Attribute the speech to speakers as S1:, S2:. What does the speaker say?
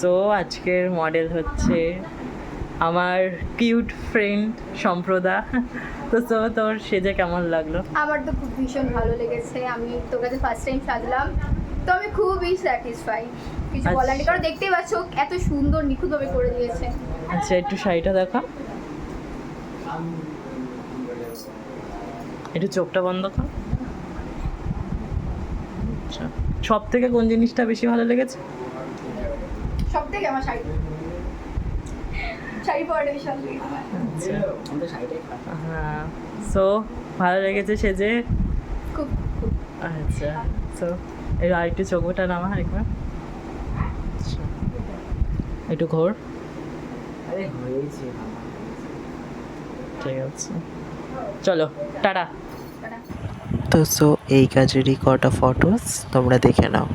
S1: So আজকের model হচ্ছে আমার কিউট ফ্রেন্ড সম্প্রদা। তো তোর সেজে কেমন লাগলো?
S2: আমার তো খুব ভীষণ ভালো লেগেছে। আমি তোর কাছে ফার্স্ট টাইম সাজলাম, তো আমি খুবই স্যাটিসফাই। কিছু বলার নেই, কারণ দেখতেই পাচ্ছ এত সুন্দর নিখুঁতভাবে করে দিয়েছে।
S1: আচ্ছা, একটু শাড়িটা দেখা, একটু চোখটা বন্ধ কর। আচ্ছা, সব থেকে কোন জিনিসটা বেশি ভালো লেগেছে?
S2: সব থেকে আমার শাড়ি পরাটা ভীষণ লেগেছে।
S1: হ্যাঁ, সো ভালো লেগেছে সেজে।
S2: খুব খুব।
S1: আচ্ছা, সো এই আরেকটু চোখটা নামা একবার। আচ্ছা, একটু ঘোর। ঠিক আছে, চলো টাটা।
S2: টাটা।
S3: তো সো এই কাজেরই কটা ফটোস তোমরা দেখে নাও।